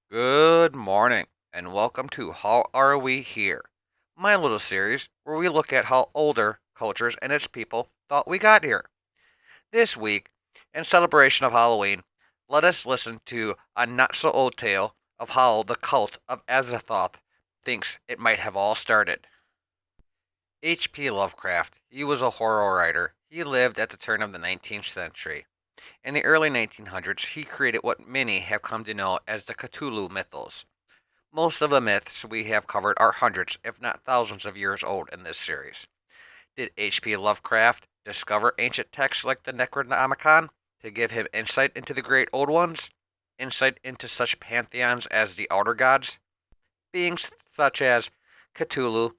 Good morning, and welcome to How Are We Here? My little series where we look at how older cultures and its people thought we got here. This week, in celebration of Halloween, let us listen to a not so old tale of how the cult of Azathoth thinks it might have all started. H.P. Lovecraft, he was a horror writer. He lived at the turn of the 19th century. In the early 1900s, he created what many have come to know as the Cthulhu Mythos. Most of the myths we have covered are hundreds, if not thousands of years old in this series. Did H.P. Lovecraft discover ancient texts like the Necronomicon to give him insight into the great old ones? Insight into such pantheons as the Outer Gods? Beings such as Cthulhu,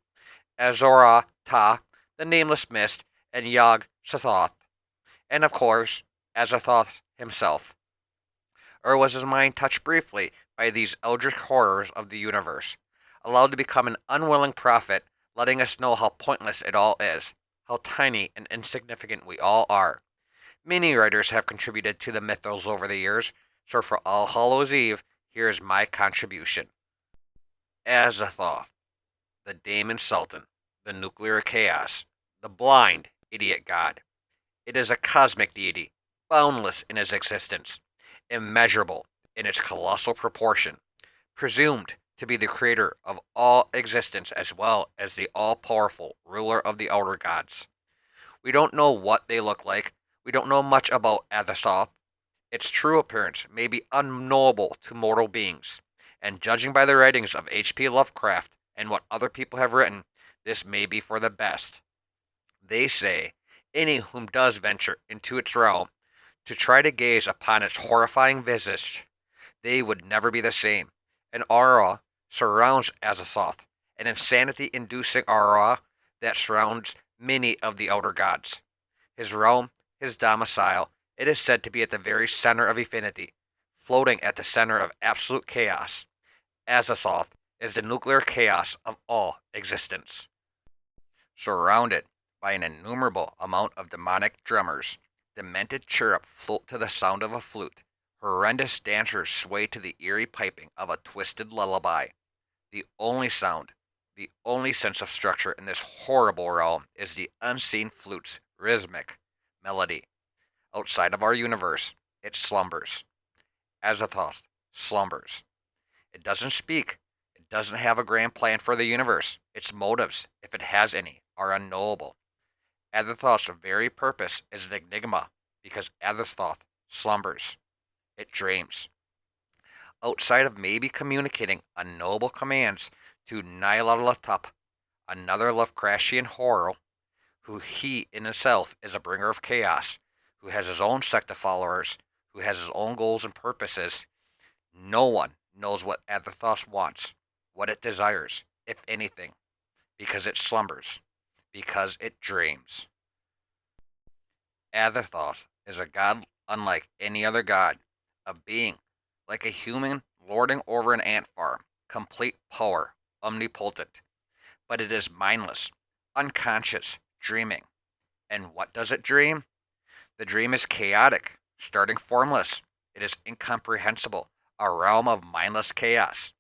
Azora-Ta, the Nameless Mist, and Yog-Sothoth, and of course, Azathoth himself. Or was his mind touched briefly by these eldritch horrors of the universe, allowed to become an unwilling prophet, letting us know how pointless it all is, how tiny and insignificant we all are? Many writers have contributed to the mythos over the years, so for All Hallows Eve, here is my contribution. Azathoth, the Daemon Sultan, the nuclear chaos, the blind, idiot god. It is a cosmic deity, boundless in its existence, immeasurable in its colossal proportion, presumed to be the creator of all existence as well as the all-powerful ruler of the outer gods. We don't know what they look like. We don't know much about Azathoth. Its true appearance may be unknowable to mortal beings, and judging by the writings of H.P. Lovecraft and what other people have written, this may be for the best. They say any whom does venture into its realm to try to gaze upon its horrifying visage, they would never be the same. An aura surrounds Azathoth, an insanity-inducing aura that surrounds many of the outer gods. His realm, his domicile, it is said to be at the very center of infinity, floating at the center of absolute chaos. Azathoth is the nuclear chaos of all existence. Surrounded by an innumerable amount of demonic drummers, demented cherub float to the sound of a flute. Horrendous dancers sway to the eerie piping of a twisted lullaby. The only sound, the only sense of structure in this horrible realm is the unseen flute's rhythmic melody. Outside of our universe, it slumbers. Azathoth slumbers. It doesn't speak. It doesn't have a grand plan for the universe. Its motives, if it has any, are unknowable. Azathoth's very purpose is an enigma because Azathoth slumbers. It dreams. Outside of maybe communicating unknowable commands to Nyarlathotep, another Lovecraftian horror, who he in himself is a bringer of chaos, who has his own sect of followers, who has his own goals and purposes. No one knows what Azathoth wants, what it desires, if anything, because it slumbers, because it dreams. Azathoth is a god unlike any other god, a being like a human lording over an ant farm, complete power, omnipotent. But it is mindless, unconscious, dreaming. And what does it dream? The dream is chaotic, starting formless. It is incomprehensible, a realm of mindless chaos.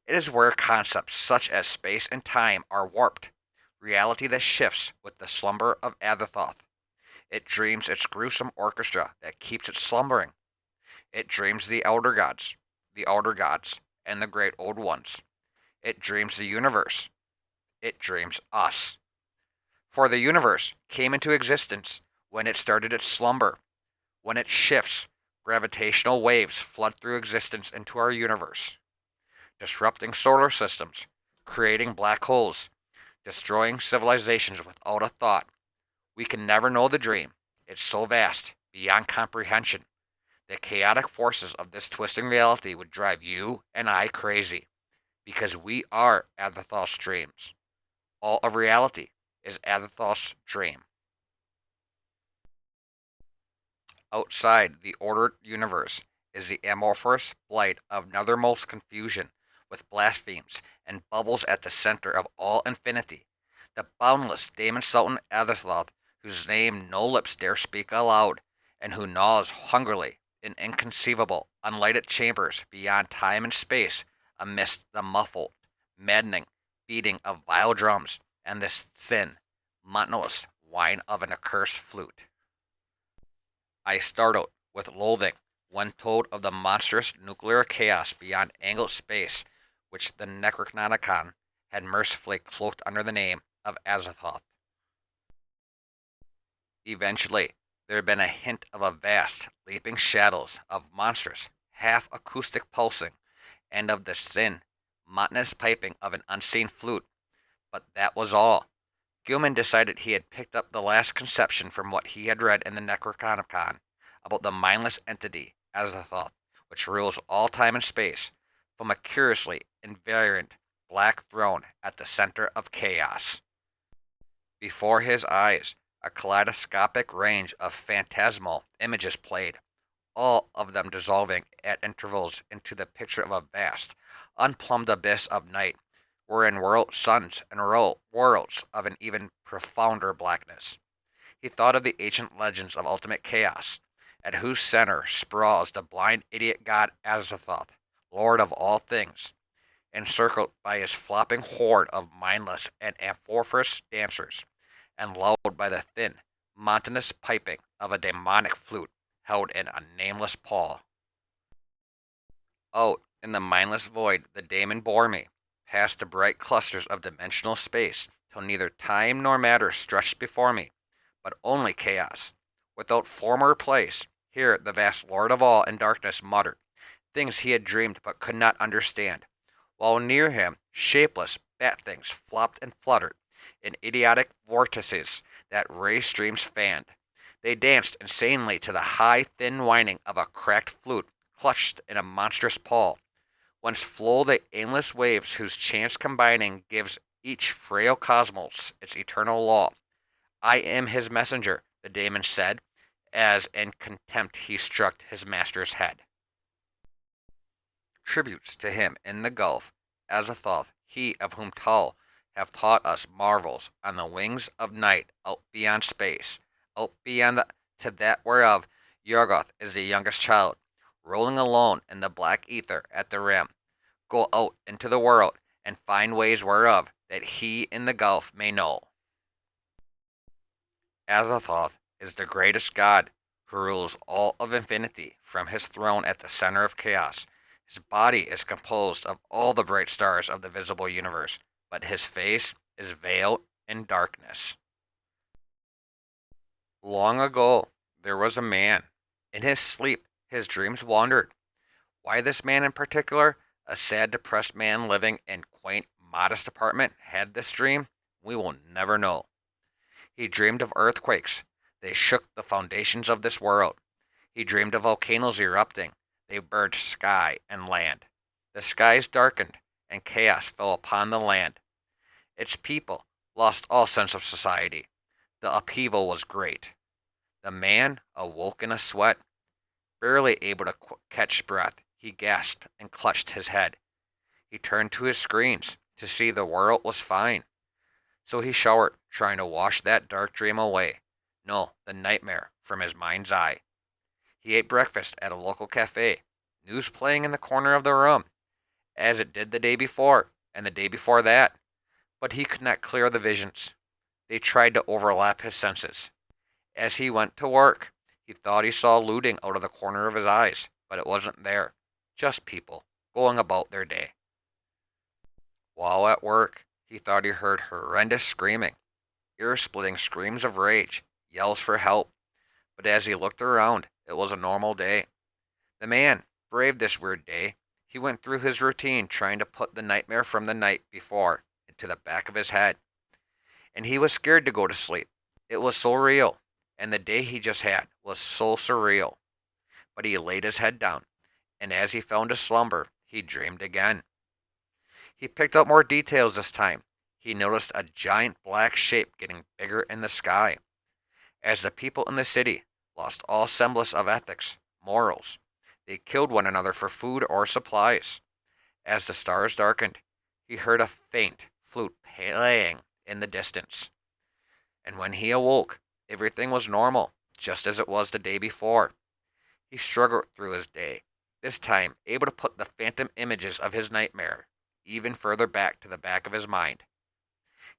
It is where concepts such as space and time are warped, reality that shifts with the slumber of Azathoth. It dreams its gruesome orchestra that keeps it slumbering. It dreams the elder gods, the outer gods, and the great old ones. It dreams the universe. It dreams us. For the universe came into existence when it started its slumber. When it shifts, gravitational waves flood through existence into our universe, disrupting solar systems, creating black holes, destroying civilizations without a thought. We can never know the dream. It's so vast, beyond comprehension. The chaotic forces of this twisting reality would drive you and I crazy, because we are Azathoth's dreams. All of reality is Azathoth's dream. Outside the ordered universe is the amorphous blight of nethermost confusion, with blasphemes and bubbles at the center of all infinity. The boundless Daemon Sultan Azathoth, whose name no lips dare speak aloud, and who gnaws hungrily in inconceivable, unlighted chambers beyond time and space, amidst the muffled, maddening beating of vile drums and the thin, monotonous whine of an accursed flute. I startled with loathing when told of the monstrous nuclear chaos beyond angled space which the Necronomicon had mercifully cloaked under the name of Azathoth. Eventually, there had been a hint of a vast, leaping shadows of monstrous, half-acoustic pulsing, and of the thin, monotonous piping of an unseen flute, but that was all. Gilman decided he had picked up the last conception from what he had read in the Necronomicon about the mindless entity, Azathoth, which rules all time and space, from a curiously invariant black throne at the center of chaos. Before his eyes, a kaleidoscopic range of phantasmal images played, all of them dissolving at intervals into the picture of a vast, unplumbed abyss of night, wherein whirled suns and worlds of an even profounder blackness. He thought of the ancient legends of ultimate chaos, at whose center sprawls the blind idiot god Azathoth, lord of all things, encircled by his flopping horde of mindless and amorphous dancers, and lulled by the thin, monotonous piping of a demonic flute held in a nameless paw. Out in the mindless void the daemon bore me, past the bright clusters of dimensional space, till neither time nor matter stretched before me, but only chaos, without form or place. Here the vast Lord of all in darkness muttered things he had dreamed but could not understand, while near him shapeless bat things flopped and fluttered in idiotic vortices that ray streams fanned. They danced insanely to the high, thin whining of a cracked flute clutched in a monstrous paw, whence flow the aimless waves whose chance combining gives each frail cosmos its eternal law. I am his messenger, the daemon said, as in contempt he struck his master's head. Tributes to him in the gulf, Azathoth, he of whom Tull have taught us marvels on the wings of night out beyond space, out beyond to that whereof Yuggoth is the youngest child, rolling alone in the black ether at the rim. Go out into the world and find ways whereof that he in the gulf may know. Azathoth is the greatest god who rules all of infinity from his throne at the center of chaos. His body is composed of all the bright stars of the visible universe, but his face is veiled in darkness. Long ago, there was a man. In his sleep, his dreams wandered. Why this man in particular, a sad, depressed man living in quaint, modest apartment, had this dream, we will never know. He dreamed of earthquakes. They shook the foundations of this world. He dreamed of volcanoes erupting. They burned sky and land. The skies darkened, and chaos fell upon the land. Its people lost all sense of society. The upheaval was great. The man awoke in a sweat. Barely able to catch breath, he gasped and clutched his head. He turned to his screens to see the world was fine. So he showered, trying to wash that dark dream away. No, the nightmare from his mind's eye. He ate breakfast at a local cafe, news playing in the corner of the room, as it did the day before, and the day before that. But he could not clear the visions. They tried to overlap his senses. As he went to work, he thought he saw looting out of the corner of his eyes, but it wasn't there. Just people, going about their day. While at work, he thought he heard horrendous screaming, ear-splitting screams of rage, yells for help. But as he looked around, it was a normal day. The man braved this weird day. He went through his routine trying to put the nightmare from the night before into the back of his head. And he was scared to go to sleep. It was so real, and the day he just had was so surreal. But he laid his head down, and as he fell into slumber, he dreamed again. He picked up more details this time. He noticed a giant black shape getting bigger in the sky. As the people in the city lost all semblance of ethics, morals, they killed one another for food or supplies. As the stars darkened, he heard a faint flute playing in the distance. And when he awoke, everything was normal, just as it was the day before. He struggled through his day, this time able to put the phantom images of his nightmare even further back to the back of his mind.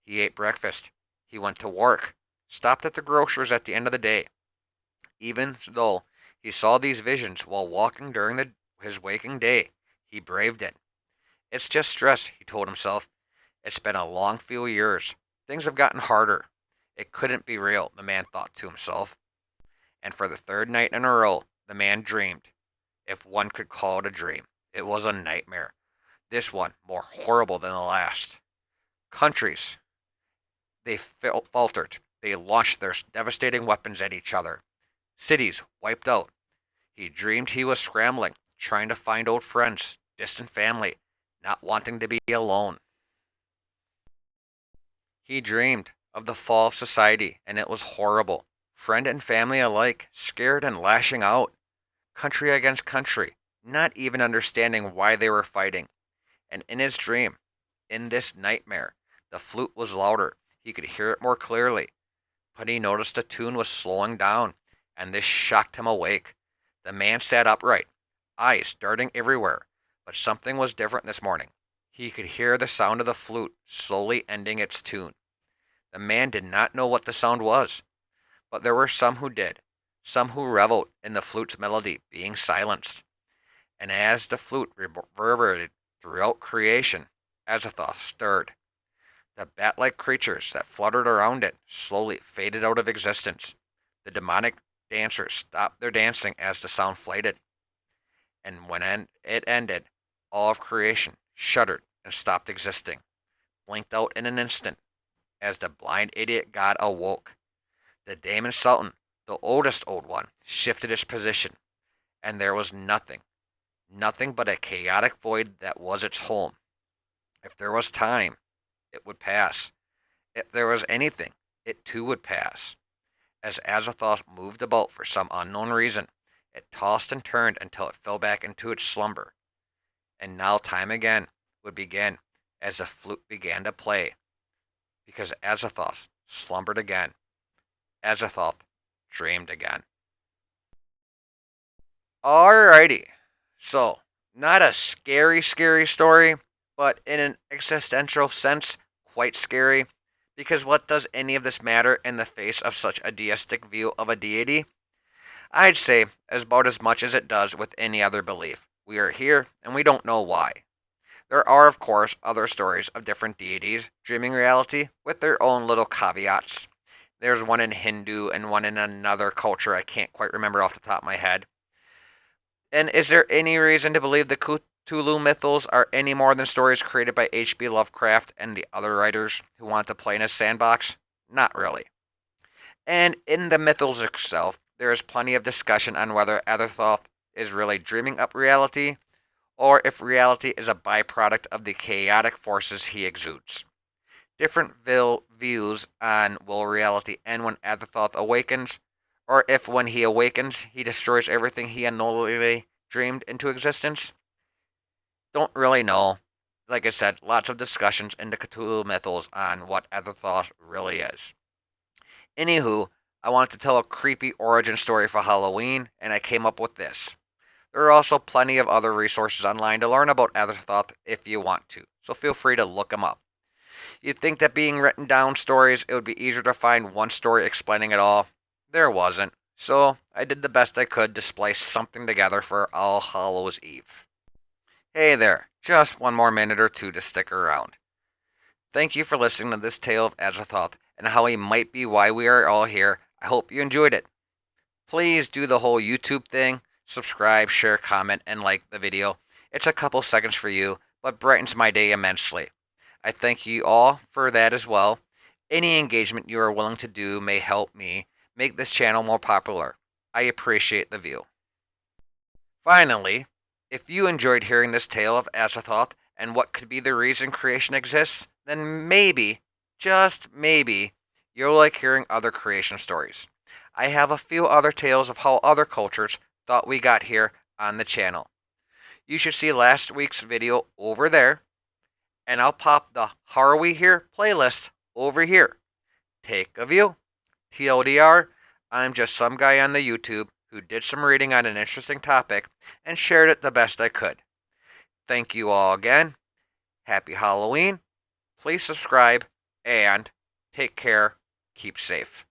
He ate breakfast. He went to work, stopped at the grocer's at the end of the day. Even though he saw these visions while walking during his waking day, he braved it. It's just stress, he told himself. It's been a long few years. Things have gotten harder. It couldn't be real, the man thought to himself. And for the third night in a row, the man dreamed. If one could call it a dream, it was a nightmare. This one more horrible than the last. Countries, they faltered. They launched their devastating weapons at each other. Cities wiped out. He dreamed he was scrambling, trying to find old friends, distant family, not wanting to be alone. He dreamed of the fall of society, and it was horrible. Friend and family alike, scared and lashing out. Country against country, not even understanding why they were fighting. And in his dream, in this nightmare, the flute was louder. He could hear it more clearly. But he noticed the tune was slowing down, and this shocked him awake. The man sat upright, eyes darting everywhere, but something was different this morning. He could hear the sound of the flute slowly ending its tune. The man did not know what the sound was, but there were some who did, some who reveled in the flute's melody being silenced. And as the flute reverberated throughout creation, Azathoth stirred. The bat-like creatures that fluttered around it slowly faded out of existence. The demonic dancers stopped their dancing as the sound faded. And when it ended, all of creation shuddered and stopped existing, blinked out in an instant, as the blind idiot god awoke. The Daemon Sultan, the oldest old one, shifted its position, and there was nothing but a chaotic void that was its home. If there was time, it would pass. If there was anything, it too would pass. As Azathoth moved about for some unknown reason, it tossed and turned until it fell back into its slumber. And now time again would begin as the flute began to play, because Azathoth slumbered again. Azathoth dreamed again. Alrighty, so not a scary story, but in an existential sense, quite scary, because what does any of this matter in the face of such a deistic view of a deity? I'd say about as much as it does with any other belief. We are here, and we don't know why. There are, of course, other stories of different deities dreaming reality with their own little caveats. There's one in Hindu and one in another culture I can't quite remember off the top of my head. And is there any reason to believe the Cthulhu Mythos are any more than stories created by H.P. Lovecraft and the other writers who want to play in his sandbox? Not really. And in the mythos itself, there is plenty of discussion on whether Azathoth is really dreaming up reality, or if reality is a byproduct of the chaotic forces he exudes. Different views on will reality end when Azathoth awakens, or if when he awakens, he destroys everything he unknowingly dreamed into existence. Don't really know. Like I said, lots of discussions in the Cthulhu Mythos on what Azathoth really is. Anywho, I wanted to tell a creepy origin story for Halloween, and I came up with this. There are also plenty of other resources online to learn about Azathoth if you want to, so feel free to look them up. You'd think that being written down stories, it would be easier to find one story explaining it all. There wasn't, so I did the best I could to splice something together for All Hallows Eve. Hey there, just one more minute or two to stick around. Thank you for listening to this tale of Azathoth and how he might be why we are all here. I hope you enjoyed it. Please do the whole YouTube thing. Subscribe, share, comment, and like the video. It's a couple seconds for you, but brightens my day immensely. I thank you all for that as well. Any engagement you are willing to do may help me make this channel more popular. I appreciate the view. Finally, if you enjoyed hearing this tale of Azathoth and what could be the reason creation exists, then maybe, just maybe, you'll like hearing other creation stories. I have a few other tales of how other cultures thought we got here on the channel. You should see last week's video over there, and I'll pop the How Are We Here playlist over here. Take a view. TLDR, I'm just some guy on the YouTube who did some reading on an interesting topic and shared it the best I could. Thank you all again. Happy Halloween. Please subscribe and take care. Keep safe.